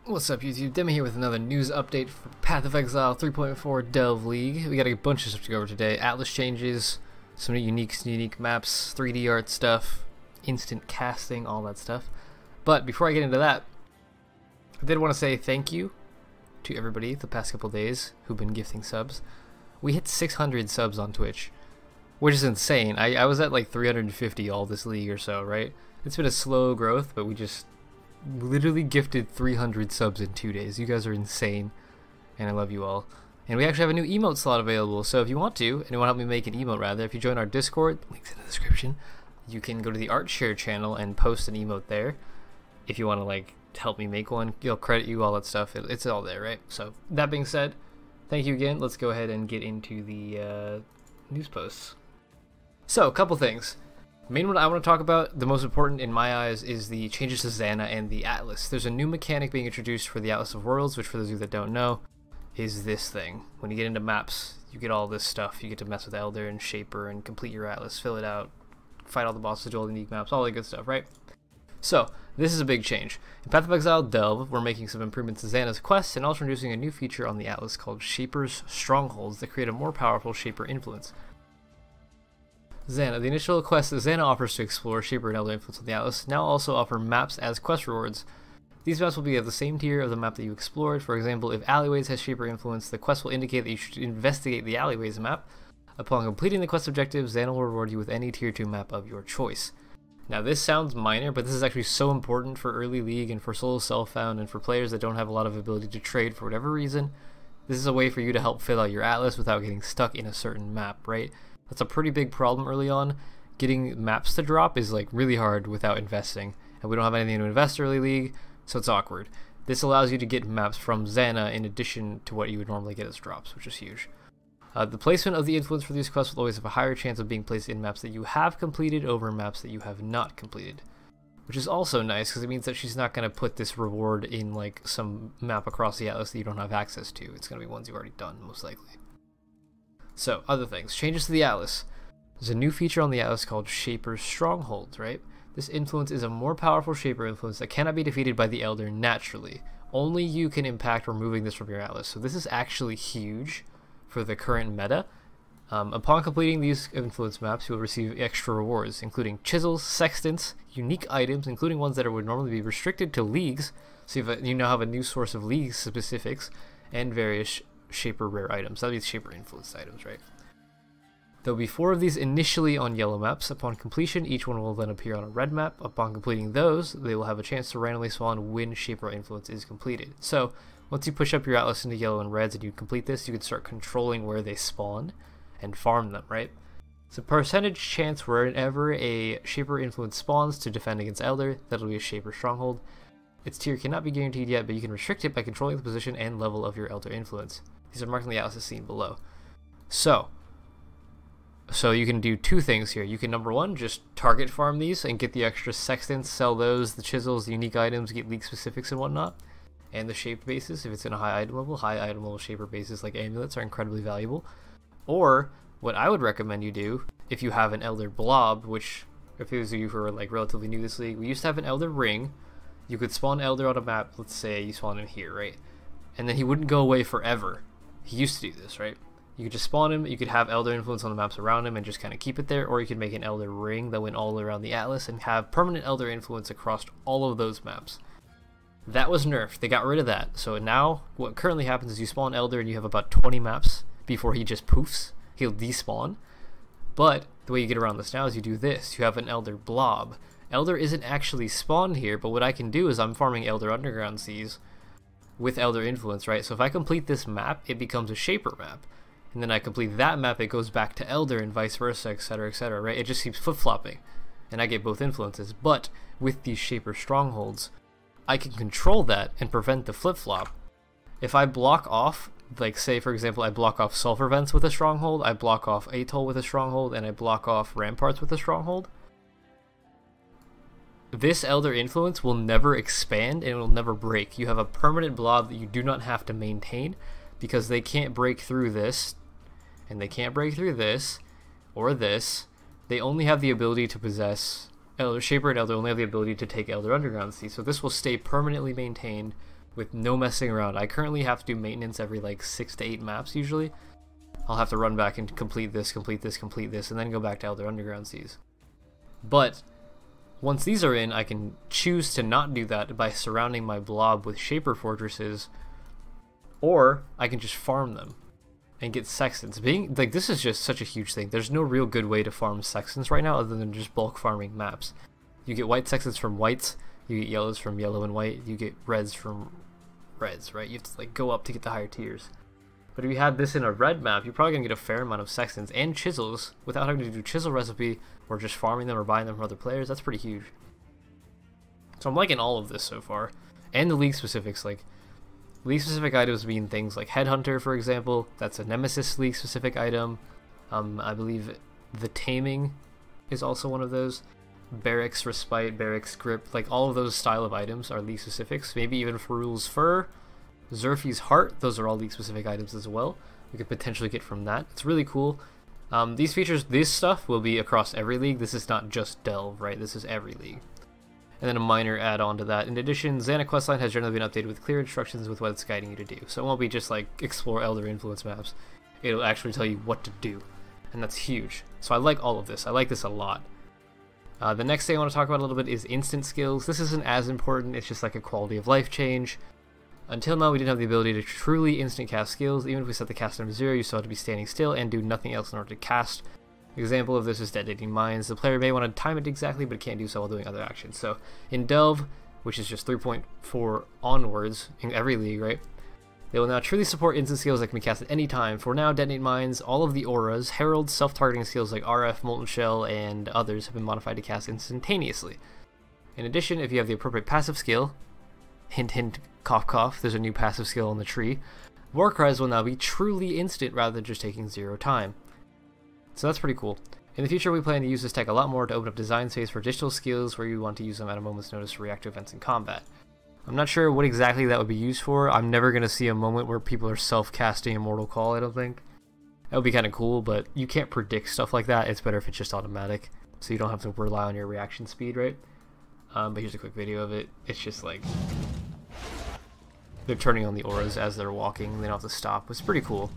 What's up YouTube, Demi here with another news update for Path of Exile 3.4 Delve League. We got a bunch of stuff to go over today. Atlas changes, some unique maps, 3D art stuff, instant casting, all that stuff. But before I get into that, I did want to say thank you to everybody the past couple days who've been gifting subs. We hit 600 subs on Twitch, which is insane. I was at like 350 all this league or so, right? It's been a slow growth, but we just literally gifted 300 subs in 2 days. You guys are insane, and I love you all. And we actually have a new emote slot available, so if you want to, and you want to help me make an emote rather, if you join our Discord, links in the description, you can go to the art share channel and post an emote there. If you want to like help me make one, you'll credit you, all that stuff. It's all there, right? So that being said, thank you again. Let's go ahead and get into the news posts. So a couple things. The main one I want to talk about, the most important in my eyes, is the changes to ZANA and the Atlas. There's a new mechanic being introduced for the Atlas of Worlds, which for those of you that don't know, is this thing. When you get into maps, you get all this stuff. You get to mess with Elder and Shaper and complete your Atlas, fill it out, fight all the bosses, do all the unique maps, all the good stuff, right? So, this is a big change. In Path of Exile Delve, we're making some improvements to ZANA'S quests and also introducing a new feature on the Atlas called SHAPER's Strongholds that create a more powerful Shaper influence. ZANA, the initial quest that ZANA offers to explore Shaper and Elder influence on the Atlas, now also offer maps as quest rewards. These maps will be of the same tier of the map that you explored. For example, if Alleyways has Shaper influence, the quest will indicate that you should investigate the Alleyways map. Upon completing the quest objective, ZANA will reward you with any tier 2 map of your choice. Now this sounds minor, but this is actually so important for early league and for solo self-found and for players that don't have a lot of ability to trade for whatever reason. This is a way for you to help fill out your Atlas without getting stuck in a certain map, right? That's a pretty big problem early on. Getting maps to drop is like really hard without investing, and we don't have anything to invest early league, so it's awkward. This allows you to get maps from ZANA in addition to what you would normally get as drops, which is huge. The placement of the influence for these quests will always have a higher chance of being placed in maps that you have completed over maps that you have not completed, which is also nice because it means that she's not going to put this reward in like some map across the Atlas that you don't have access to. It's going to be ones you've already done, most likely. So, other things. Changes to the Atlas. There's a new feature on the Atlas called SHAPER's Strongholds, right? This influence is a more powerful Shaper influence that cannot be defeated by the Elder naturally. Only you can impact removing this from your Atlas. So this is actually huge for the current meta. Upon completing these influence maps, you will receive extra rewards, including chisels, sextants, unique items, including ones that would normally be restricted to leagues, so you now have a new source of league specifics, and various Shaper rare items. That'll be Shaper influenced items, right? There'll be 4 of these initially on yellow maps. Upon completion, each one will then appear on a red map. Upon completing those, they will have a chance to randomly spawn when Shaper influence is completed. So, once you push up your Atlas into yellow and reds and you complete this, you can start controlling where they spawn and farm them, right? It's a percentage chance whenever a Shaper influence spawns to defend against Elder, that'll be a Shaper stronghold. Its tier cannot be guaranteed yet, but you can restrict it by controlling the position and level of your Elder influence. These are marked on the Atlas as seen below. So you can do 2 things here. You can, number 1, just target farm these and get the extra sextants, sell those, the chisels, the unique items, get league specifics and whatnot. And the shape bases, if it's in a high item level Shaper bases like amulets are incredibly valuable. Or, what I would recommend you do, if you have an Elder blob, which, if those of you who are like relatively new to this league, we used to have an Elder ring. You could spawn Elder on a map, let's say you spawn him here, right? And then he wouldn't go away forever. He used to do this, right? You could just spawn him, you could have Elder influence on the maps around him and just kind of keep it there, or you could make an Elder ring that went all around the Atlas and have permanent Elder influence across all of those maps. That was nerfed. They got rid of that. So now, what currently happens is you spawn Elder and you have about 20 maps before he just poofs. He'll despawn. But the way you get around this now is you do this. You have an Elder blob. Elder isn't actually spawned here, but what I can do is I'm farming Elder Underground Seas with Elder influence, right? So if I complete this map, it becomes a Shaper map. And then I complete that map, it goes back to Elder and vice versa, etc., right? It just keeps flip-flopping. And I get both influences. But with these Shaper strongholds, I can control that and prevent the flip-flop. If I block off, like say for example I block off Sulfur Vents with a stronghold, I block off Atoll with a stronghold, and I block off Ramparts with a stronghold, this Elder influence will never expand and it will never break. You have a permanent blob that you do not have to maintain because they can't break through this, and they can't break through this, or this. They only have the ability to possess Elder Shaper, and Elder only have the ability to take Elder Underground Sea. So this will stay permanently maintained with no messing around. I currently have to do maintenance every like 6 to 8 maps usually. I'll have to run back and complete this, and then go back to Elder Underground Seas. But once these are in, I can choose to not do that by surrounding my blob with Shaper fortresses, or I can just farm them and get sextants. Being like, this is just such a huge thing. There's no real good way to farm sextants right now other than just bulk farming maps. You get white sextants from whites, you get yellows from yellow and white, you get reds from reds, right? You have to like go up to get the higher tiers. But if you had this in a red map, you're probably gonna get a fair amount of sextants and chisels without having to do chisel recipe or just farming them or buying them from other players. That's pretty huge. So I'm liking all of this so far. And the league specifics, like league specific items mean things like Headhunter, for example. That's a Nemesis league specific item. I believe the Taming is also one of those. Barracks Respite, Barracks Grip, like all of those style of items are league specifics. Maybe even Ferul's Fur, Zerfi's Heart, those are all league specific items as well. We could potentially get from that. It's really cool. These features, this stuff will be across every league. This is not just Delve, right? This is every league. And then a minor add-on to that. In addition, ZANA questline has generally been updated with clear instructions with what it's guiding you to do. So it won't be just like explore Elder Influence maps. It'll actually tell you what to do. And that's huge. So I like all of this. I like this a lot. The next thing I want to talk about a little bit is instant skills. This isn't as important. It's just like a quality of life change. Until now, we didn't have the ability to truly instant cast skills. Even if we set the cast time to 0, you still have to be standing still and do nothing else in order to cast. Example of this is Detonating Mines. The player may want to time it exactly, but can't do so while doing other actions. So in Delve, which is just 3.4 onwards in every league, right? They will now truly support instant skills that can be cast at any time. For now, Detonate Mines, all of the auras, herald, self-targeting skills like RF, Molten Shell, and others have been modified to cast instantaneously. In addition, if you have the appropriate passive skill, hint hint, cough cough, there's a new passive skill on the tree, Warcries will now be truly instant rather than just taking 0 time. So that's pretty cool. In the future, we plan to use this tech a lot more to open up design space for additional skills where you want to use them at a moment's notice to react to events in combat. I'm not sure what exactly that would be used for. I'm never going to see a moment where people are self-casting Immortal Call, I don't think. That would be kind of cool, but you can't predict stuff like that. It's better if it's just automatic, so you don't have to rely on your reaction speed, right? But here's a quick video of it. It's just like they're turning on the auras as they're walking. They don't have to stop. It's pretty cool.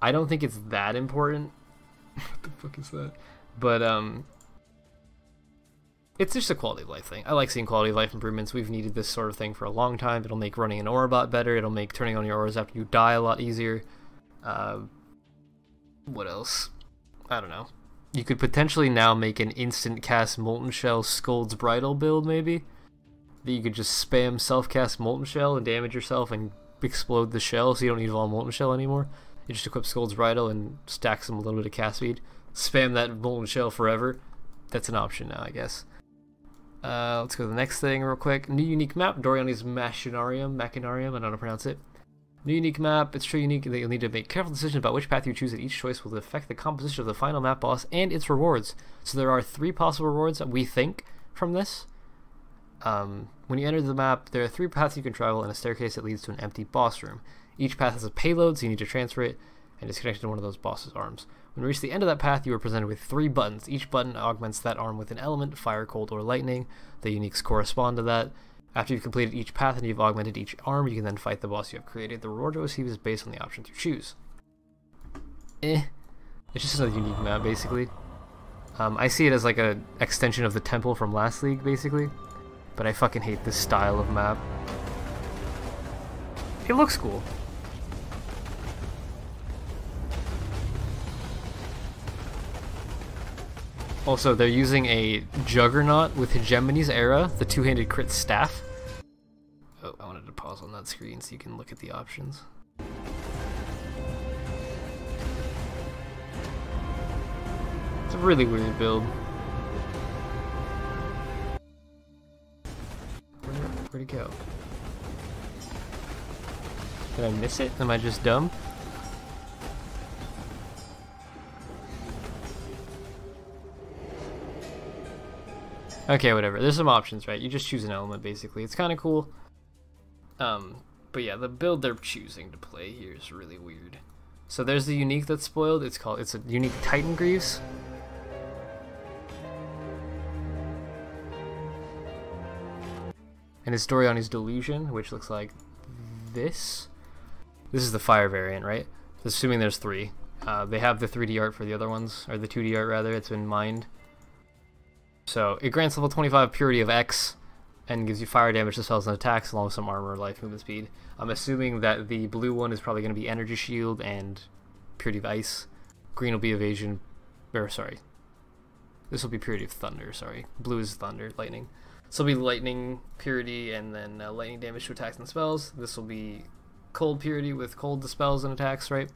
I don't think it's that important. What the fuck is that? But it's just a quality of life thing. I like seeing quality of life improvements. We've needed this sort of thing for a long time. It'll make running an aura bot better. It'll make turning on your auras after you die a lot easier. What else? I don't know. You could potentially now make an instant cast Molten Shell Scold's Bridal build, maybe? That you could just spam self-cast Molten Shell and damage yourself and explode the shell so you don't need all Molten Shell anymore. You just equip Scold's Bridal and stack some a little bit of cast speed. Spam that Molten Shell forever. That's an option now, I guess. Let's go to the next thing real quick. New unique map, Doriani's Machinarium, I don't know how to pronounce it. New unique map, it's true unique that you'll need to make careful decisions about which path you choose, and each choice will affect the composition of the final map boss and its rewards. So there are 3 possible rewards that we think from this. When you enter the map, there are 3 paths you can travel and a staircase that leads to an empty boss room. Each path has a payload, so you need to transfer it, and it's connected to one of those boss's arms. When you reach the end of that path, you are presented with 3 buttons. Each button augments that arm with an element, fire, cold, or lightning. The uniques correspond to that. After you've completed each path and you've augmented each arm, you can then fight the boss you have created. The reward you receive is based on the options you choose. It's just another unique map, basically. I see it as like an extension of the temple from last league, basically. But I fucking hate this style of map. It looks cool. Also, they're using a Juggernaut with Hegemony's Era, the 2-handed crit staff. Oh, I wanted to pause on that screen so you can look at the options. It's a really weird build. Where'd it go? Did I miss it? Am I just dumb? Okay, whatever. There's some options, right? You just choose an element, basically. It's kind of cool. But yeah, the build they're choosing to play here is really weird. So there's the unique that's spoiled. It's a unique Titan Greaves. and his story on his delusion, which looks like this. This is the fire variant, right? Assuming there's 3. They have the 3D art for the other ones, or the 2D art rather, it's been mined. So it grants level 25 purity of X, and gives you fire damage to spells and attacks, along with some armor, life, movement speed. I'm assuming that the blue one is probably going to be energy shield and purity of ice. Green will be evasion, or sorry, this will be purity of thunder, sorry. Blue is thunder, lightning. This will be lightning purity, and then lightning damage to attacks and spells. This will be cold purity with cold to spells and attacks, right?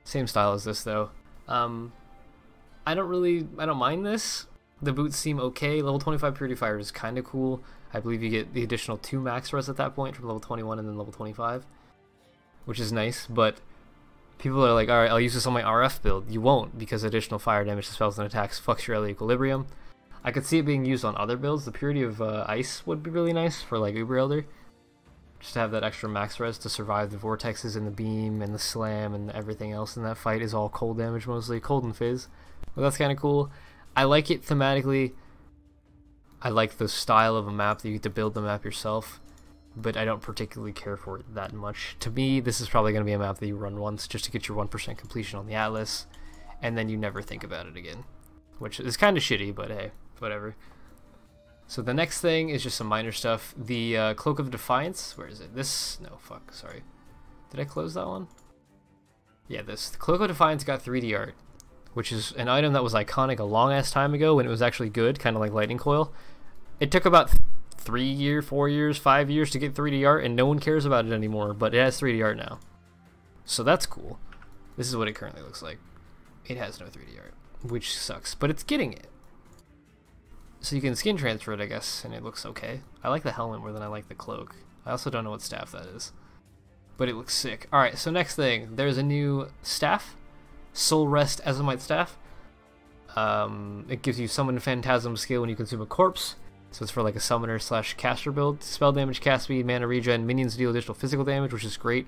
Same style as this though. I don't mind this. The boots seem okay. Level 25 purity fire is kind of cool. I believe you get the additional 2 max res at that point from level 21 and then level 25, which is nice. But people are like, alright, I'll use this on my RF build. You won't, because additional fire damage to spells and attacks fucks your LA equilibrium. I could see it being used on other builds. The purity of ice would be really nice for like Uber Elder, just to have that extra max res to survive the vortexes and the beam and the slam, and everything else in that fight is all cold damage mostly, cold and fizz. But that's kind of cool. I like it thematically. I like the style of a map that you get to build the map yourself, but I don't particularly care for it that much. To me, this is probably going to be a map that you run once just to get your 1% completion on the Atlas, and then you never think about it again, which is kind of shitty, but hey, whatever. So the next thing is just some minor stuff. The Cloak of Defiance, where is it? This, no, fuck, sorry. Did I close that one? Yeah, this. The Cloak of Defiance got 3D art, which is an item that was iconic a long ass time ago when it was actually good, kind of like Lightning Coil. It took about 3 years, 4 years, 5 years to get 3D art, and no one cares about it anymore, but it has 3D art now. So that's cool. This is what it currently looks like. It has no 3D art, which sucks, but it's getting it. So you can skin transfer it, I guess, and it looks okay. I like the helmet more than I like the cloak. I also don't know what staff that is, but it looks sick. Alright, so next thing, there's a new staff. Soul Rest Azimite Staff. It gives you Summon Phantasm skill when you consume a corpse. So it's for like a summoner slash caster build. Spell damage, cast speed, mana regen, minions deal additional physical damage, which is great.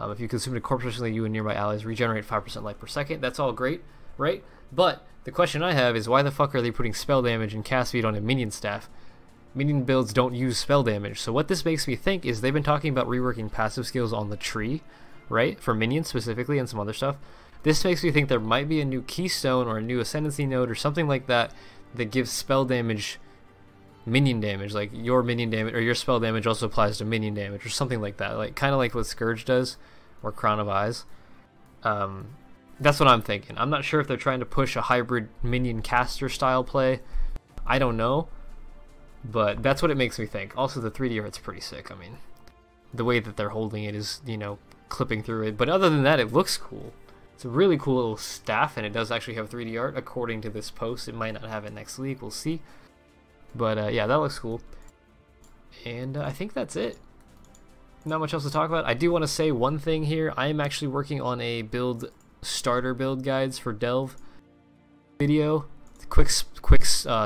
If you consume a corpse recently, you and nearby allies regenerate 5% life per second. That's all great, right? But the question I have is, why the fuck are they putting spell damage and cast speed on a minion staff? Minion builds don't use spell damage. So what this makes me think is they've been talking about reworking passive skills on the tree, right? For minions specifically and some other stuff. This makes me think there might be a new keystone or a new ascendancy node or something like that that gives spell damage minion damage, like your minion damage or your spell damage also applies to minion damage or something like that, like kind of like what Scourge does or Crown of Eyes. That's what I'm thinking. I'm not sure if they're trying to push a hybrid minion caster style play. I don't know, but that's what it makes me think. Also, the 3D art's pretty sick. I mean, the way that they're holding it is, you know, clipping through it, but other than that, it looks cool. It's a really cool little staff, and it does actually have 3D art according to this post. It might not have it next week, we'll see. But yeah, that looks cool. And I think that's it. Not much else to talk about. I do want to say one thing here. I am actually working on a starter build guides for Delve video. Quick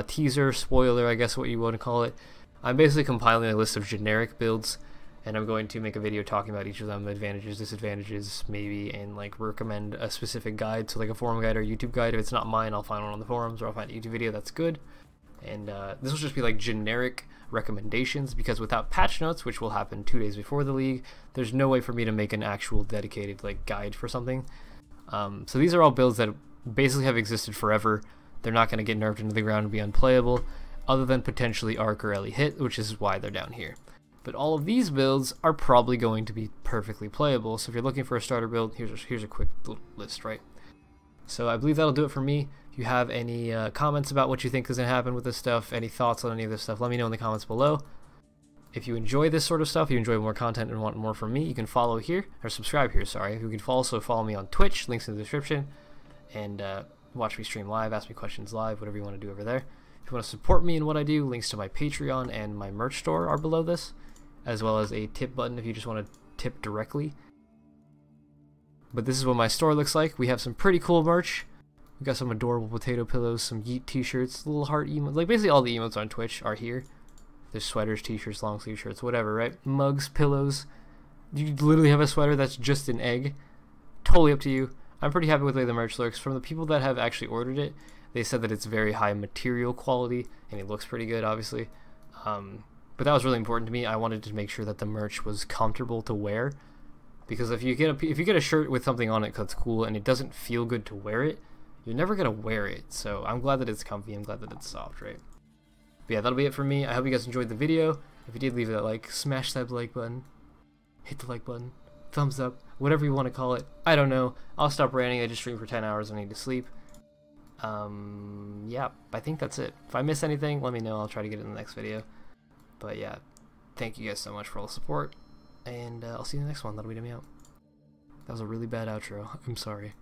teaser, spoiler, I guess what you want to call it. I'm basically compiling a list of generic builds, and I'm going to make a video talking about each of them, advantages, disadvantages, maybe, and like recommend a specific guide, so like a forum guide or a YouTube guide. If it's not mine, I'll find one on the forums, or I'll find a YouTube video that's good. And this will just be like generic recommendations, because without patch notes, which will happen 2 days before the league, there's no way for me to make an actual dedicated like guide for something. So these are all builds that basically have existed forever. They're not going to get nerfed into the ground and be unplayable, other than potentially Arc or Ellie Hit, which is why they're down here. But all of these builds are probably going to be perfectly playable. So if you're looking for a starter build, here's a quick list, right? So I believe that'll do it for me. If you have any comments about what you think is going to happen with this stuff, any thoughts on any of this stuff, let me know in the comments below. If you enjoy this sort of stuff, you enjoy more content and want more from me, you can follow here, or subscribe here, sorry. You can also follow me on Twitch, links in the description, and watch me stream live, ask me questions live, whatever you want to do over there. If you want to support me in what I do, links to my Patreon and my merch store are below this, as well as a tip button if you just want to tip directly. But this is what my store looks like. We have some pretty cool merch. We got some adorable potato pillows, some Yeet t-shirts, little heart emotes. Like basically all the emotes on Twitch are here. There's sweaters, t-shirts, long sleeve shirts, whatever, right? Mugs, pillows. You literally have a sweater that's just an egg. Totally up to you. I'm pretty happy with the way the merch looks. From the people that have actually ordered it, they said that it's very high material quality and it looks pretty good, obviously. But that was really important to me. I wanted to make sure that the merch was comfortable to wear, because if you get a shirt with something on it that's cool and it doesn't feel good to wear it, you're never gonna wear it. So I'm glad that it's comfy. I'm glad that it's soft, right? But yeah, that'll be it for me. I hope you guys enjoyed the video. If you did, leave that like, smash that like button, hit the like button, thumbs up, whatever you want to call it. I don't know. I'll stop ranting. I just streamed for 10 hours. I need to sleep. Yeah, I think that's it. If I miss anything, let me know. I'll try to get it in the next video. But yeah, thank you guys so much for all the support, and I'll see you in the next one. That'll be Demi out. That was a really bad outro. I'm sorry.